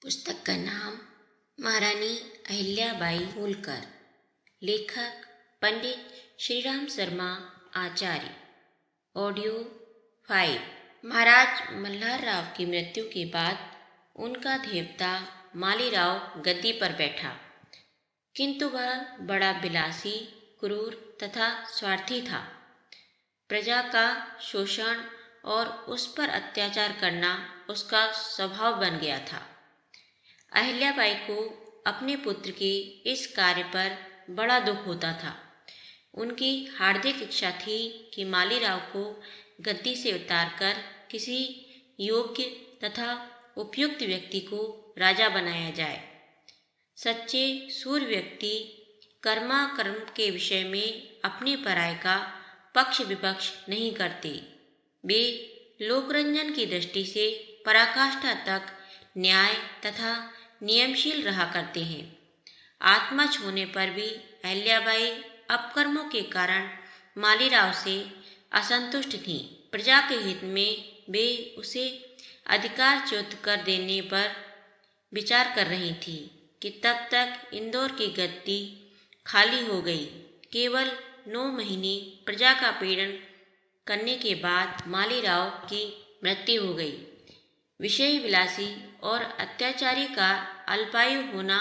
पुस्तक का नाम महारानी अहिल्याबाई होलकर। लेखक पंडित श्रीराम शर्मा आचार्य। ऑडियो 5। महाराज मल्हार राव की मृत्यु के बाद उनका देवता मालीराव गद्दी पर बैठा, किंतु वह बड़ा बिलासी, क्रूर तथा स्वार्थी था। प्रजा का शोषण और उस पर अत्याचार करना उसका स्वभाव बन गया था। अहिल्याबाई को अपने पुत्र के इस कार्य पर बड़ा दुख होता था। उनकी हार्दिक इच्छा थी कि मालीराव को गद्दी से उतारकर किसी योग्य तथा उपयुक्त व्यक्ति को राजा बनाया जाए। सच्चे सूर व्यक्ति कर्म के विषय में अपने पराय का पक्ष विपक्ष नहीं करते। वे लोकरंजन की दृष्टि से पराकाष्ठा तक न्याय तथा नियमशील रहा करते हैं। आत्मा छोड़ने पर भी अहिल्याबाई अपकर्मों के कारण मालीराव से असंतुष्ट थीं। प्रजा के हित में वे उसे अधिकारच्युत कर देने पर विचार कर रही थी कि तब तक इंदौर की गद्दी खाली हो गई। केवल 9 महीने प्रजा का पीड़न करने के बाद मालीराव की मृत्यु हो गई। विषय विलासी और अत्याचारी का अल्पायु होना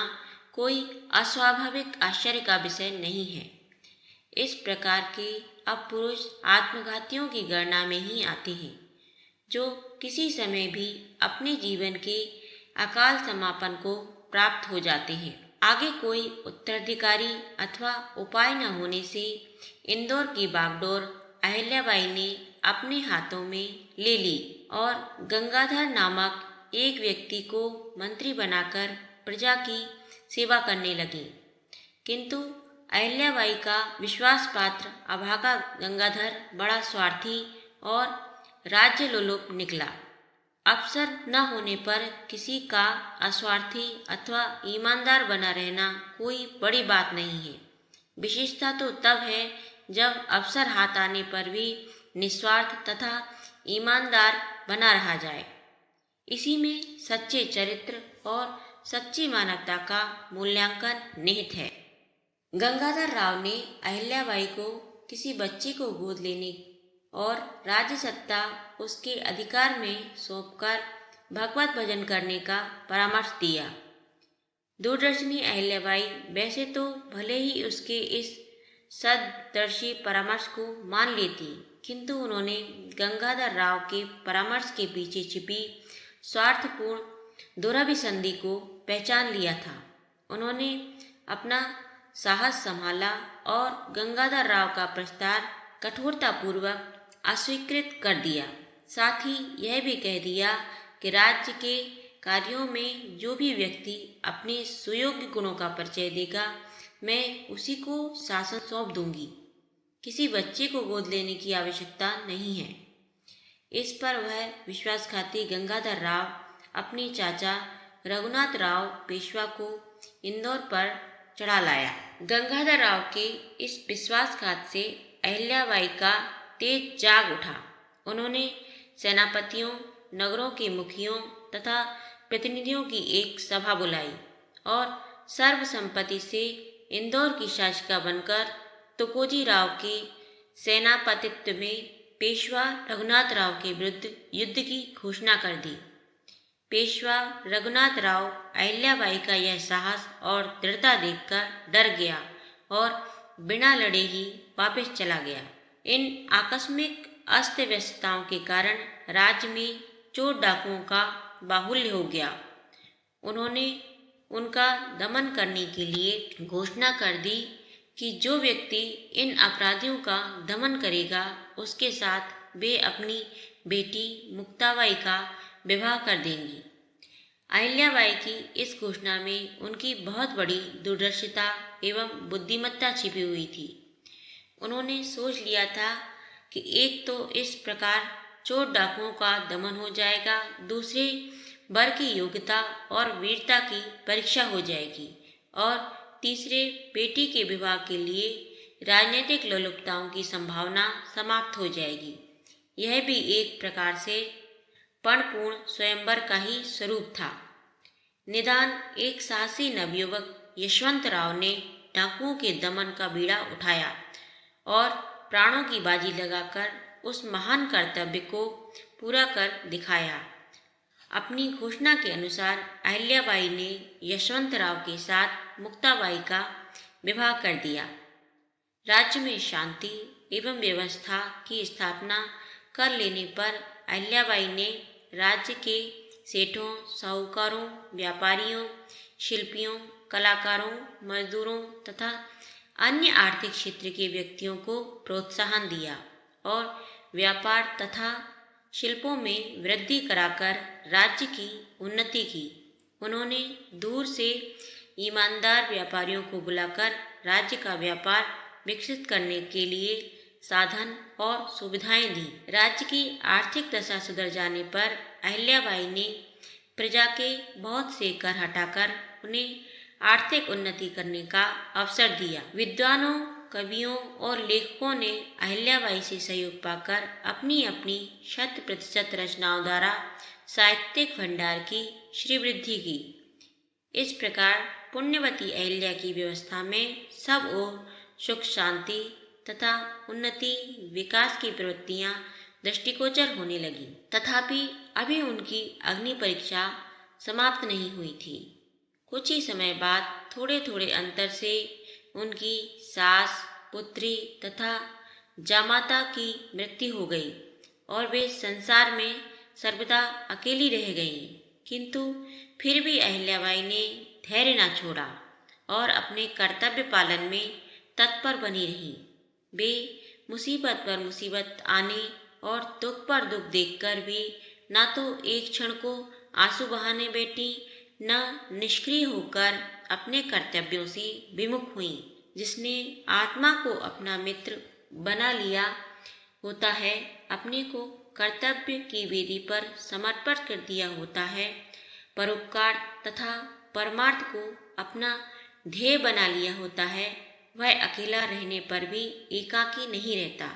कोई अस्वाभाविक आश्चर्य का विषय नहीं है। इस प्रकार के अपुरुष आत्मघातियों की गणना में ही आते हैं, जो किसी समय भी अपने जीवन के अकाल समापन को प्राप्त हो जाते हैं। आगे कोई उत्तराधिकारी अथवा उपाय न होने से इंदौर की बागडोर अहिल्याबाई ने अपने हाथों में ले ली और गंगाधर नामक एक व्यक्ति को मंत्री बनाकर प्रजा की सेवा करने लगी। किंतु अहिल्याबाई का विश्वास पात्र अभागा गंगाधर बड़ा स्वार्थी और राज्य लोलुप निकला। अवसर न होने पर किसी का अस्वार्थी अथवा ईमानदार बना रहना कोई बड़ी बात नहीं है। विशेषता तो तब है जब अवसर हाथ आने पर भी निस्वार्थ तथा ईमानदार बना रहा जाए। इसी में सच्चे चरित्र और सच्ची मानवता का मूल्यांकन निहित है। गंगाधर राव ने अहिल्याबाई को किसी बच्चे को गोद लेने और राज्य सत्ता उसके अधिकार में सौंपकर भगवत भजन करने का परामर्श दिया। दूरदर्शिनी अहिल्याबाई वैसे तो भले ही उसके इस सददर्शी परामर्श को मान लेती, किंतु उन्होंने गंगाधर राव के परामर्श के पीछे छिपी स्वार्थपूर्ण दुरभिसंधि को पहचान लिया था। उन्होंने अपना साहस संभाला और गंगाधर राव का प्रस्ताव कठोरतापूर्वक अस्वीकृत कर दिया। साथ ही यह भी कह दिया कि राज्य के कार्यों में जो भी व्यक्ति अपने सुयोग्य गुणों का परिचय देगा, मैं उसी को शासन सौंप दूंगी। किसी बच्चे को गोद लेने की आवश्यकता नहीं है। इस पर वह विश्वासघाती गंगाधर राव अपने चाचा रघुनाथ राव पेशवा को इंदौर पर चढ़ा लाया। गंगाधर राव के इस विश्वासघात से अहिल्याबाई का तेज जाग उठा। उन्होंने सेनापतियों, नगरों के मुखियों तथा प्रतिनिधियों की एक सभा बुलाई और सर्वसम्मति से इंदौर की शासिका बनकर तुकोजी राव के सेनापतित्व में पेशवा रघुनाथ राव के विरुद्ध युद्ध की घोषणा कर दी। पेशवा रघुनाथ राव अहिल्याबाई का यह साहस और दृढ़ता देखकर डर गया और बिना लड़े ही वापस चला गया। इन आकस्मिक अस्त व्यस्तताओं के कारण राज्य में चोर डाकुओं का बाहुल्य हो गया। उन्होंने उनका दमन करने के लिए घोषणा कर दी कि जो व्यक्ति इन अपराधियों का दमन करेगा, उसके साथ वे अपनी बेटी मुक्ताबाई का विवाह कर देंगी। अहिल्याबाई की इस घोषणा में उनकी बहुत बड़ी दूरदर्शिता एवं बुद्धिमत्ता छिपी हुई थी। उन्होंने सोच लिया था कि एक तो इस प्रकार चोर डाकुओं का दमन हो जाएगा, दूसरे वर की योग्यता और वीरता की परीक्षा हो जाएगी और तीसरे बेटी के विवाह के लिए राजनीतिक लोलुपताओं की संभावना समाप्त हो जाएगी। यह भी एक प्रकार से पणपूर्ण स्वयंवर का ही स्वरूप था। निदान एक साहसी नवयुवक यशवंतराव ने डाकुओं के दमन का बीड़ा उठाया और प्राणों की बाजी लगाकर उस महान कर्तव्य को पूरा कर दिखाया। अपनी घोषणा के अनुसार अहिल्याबाई ने यशवंतराव के साथ मुक्ताबाई का विवाह कर दिया। राज्य में शांति एवं व्यवस्था की स्थापना कर लेने पर अहिल्याबाई ने राज्य के सेठों, साहूकारों, व्यापारियों, शिल्पियों, कलाकारों, मजदूरों तथा अन्य आर्थिक क्षेत्र के व्यक्तियों को प्रोत्साहन दिया और व्यापार तथा शिल्पों में वृद्धि कराकर राज्य की उन्नति की। उन्होंने दूर से ईमानदार व्यापारियों को बुलाकर राज्य का व्यापार विकसित करने के लिए साधन और सुविधाएं दी। राज्य की आर्थिक दशा सुधर जाने पर अहिल्याबाई ने प्रजा के बहुत से कर हटाकर उन्हें आर्थिक उन्नति करने का अवसर दिया। विद्वानों, कवियों और लेखकों ने अहिल्याबाई से सहयोग पाकर अपनी अपनी 100% रचनाओं द्वारा साहित्यिक भंडार की श्रीवृद्धि की। इस प्रकार पुण्यवती अहिल्या की व्यवस्था में सब ओर सुख, शांति तथा उन्नति, विकास की प्रवृत्तियां दृष्टिगोचर होने लगी। तथापि अभी उनकी अग्नि परीक्षा समाप्त नहीं हुई थी। कुछ ही समय बाद थोड़े थोड़े अंतर से उनकी सास, पुत्री तथा जामाता की मृत्यु हो गई और वे संसार में सर्वदा अकेली रह गईं। किंतु फिर भी अहिल्याबाई ने धैर्य न छोड़ा और अपने कर्तव्य पालन में तत्पर बनी रही। वे मुसीबत पर मुसीबत आने और दुख पर दुख देखकर भी न तो एक क्षण को आंसू बहाने बैठी, न निष्क्रिय होकर अपने कर्तव्यों से विमुख हुई। जिसने आत्मा को अपना मित्र बना लिया होता है, अपने को कर्तव्य की वेदी पर समर्पित कर दिया होता है, परोपकार तथा परमार्थ को अपना ध्येय बना लिया होता है, वह अकेला रहने पर भी एकाकी नहीं रहता।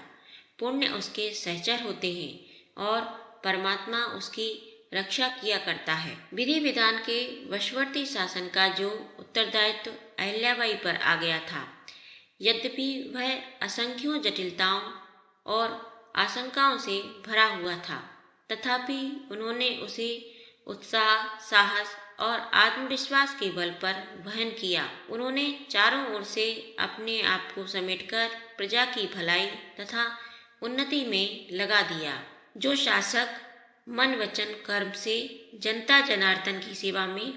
पुण्य उसके सहचर होते हैं और परमात्मा उसकी रक्षा किया करता है। विधि विधान के वशवर्ती शासन का जो उत्तरदायित्व अहिल्याबाई पर आ गया था, यद्यपि वह असंख्यों जटिलताओं और आशंकाओं से भरा हुआ था, तथापि उन्होंने उसे उत्साह, साहस और आत्मविश्वास के बल पर वहन किया। उन्होंने चारों ओर से अपने आप को समेटकर प्रजा की भलाई तथा उन्नति में लगा दिया। जो शासक मन, वचन, कर्म से जनता जनार्दन की सेवा में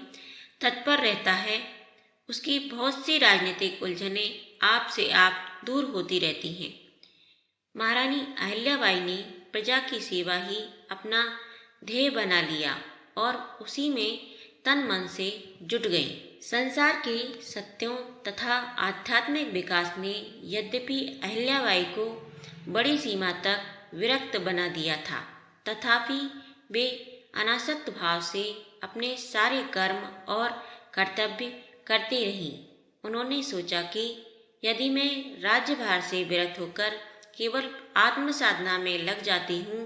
तत्पर रहता है, उसकी बहुत सी राजनीतिक उलझनें आप से आप दूर होती रहती हैं। महारानी अहिल्याबाई ने प्रजा की सेवा ही अपना ध्येय बना लिया और उसी में तन मन से जुट गई। संसार के सत्यों तथा आध्यात्मिक विकास ने यद्यपि अहिल्याबाई को बड़ी सीमा तक विरक्त बना दिया था, तथापि वे अनासक्त भाव से अपने सारे कर्म और कर्तव्य करती रहीं। उन्होंने सोचा कि यदि मैं राज्यभार से विरत होकर केवल आत्म साधना में लग जाती हूँ,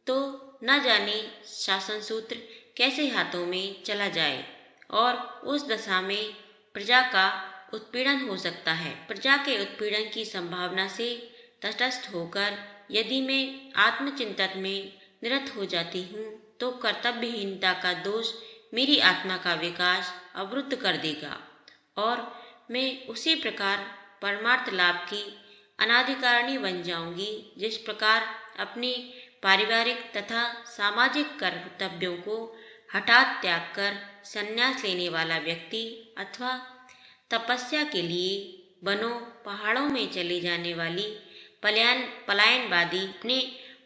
तो न जाने शासन सूत्र कैसे हाथों में चला जाए और उस दशा में प्रजा का उत्पीड़न हो सकता है। प्रजा के उत्पीड़न की संभावना से तटस्थ होकर यदि मैं आत्मचिंतन में निरत हो जाती हूँ, तो कर्तव्यहीनता का दोष मेरी आत्मा का विकास अवरुद्ध कर देगा और मैं उसी प्रकार परमार्थ लाभ की अनाधिकारिणी बन जाऊंगी, जिस प्रकार अपने पारिवारिक तथा सामाजिक कर्तव्यों को हठात त्याग कर संन्यास लेने वाला व्यक्ति अथवा तपस्या के लिए वनों, पहाड़ों में चले जाने वाली पलायनवादी अपने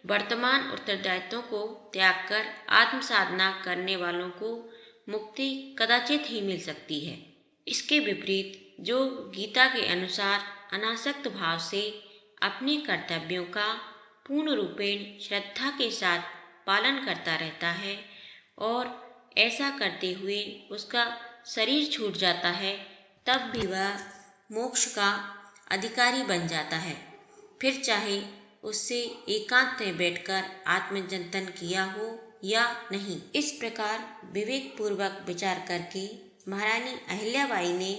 वर्तमान उत्तरदायित्वों को त्याग कर आत्म साधना करने वालों को मुक्ति कदाचित ही मिल सकती है। इसके विपरीत जो गीता के अनुसार अनासक्त भाव से अपने कर्तव्यों का पूर्ण रूपेण श्रद्धा के साथ पालन करता रहता है और ऐसा करते हुए उसका शरीर छूट जाता है, तब भी वह मोक्ष का अधिकारी बन जाता है। फिर चाहे उससे एकांत में बैठकर आत्मचिंतन किया हो या नहीं। इस प्रकार विवेक पूर्वक विचार करके महारानी अहिल्याबाई ने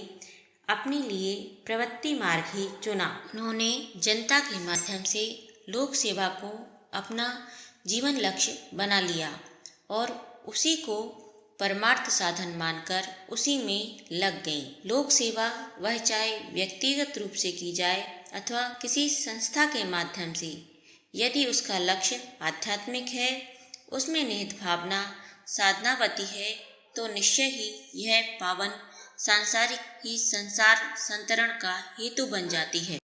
अपने लिए प्रवृत्ति मार्ग ही चुना। उन्होंने जनता के माध्यम से लोक सेवा को अपना जीवन लक्ष्य बना लिया और उसी को परमार्थ साधन मानकर उसी में लग गईं। लोक सेवा वह चाहे व्यक्तिगत रूप से की जाए अथवा किसी संस्था के माध्यम से, यदि उसका लक्ष्य आध्यात्मिक है, उसमें निहित भावना साधनावती है, तो निश्चय ही यह पावन सांसारिक ही संसार संतरण का हेतु बन जाती है।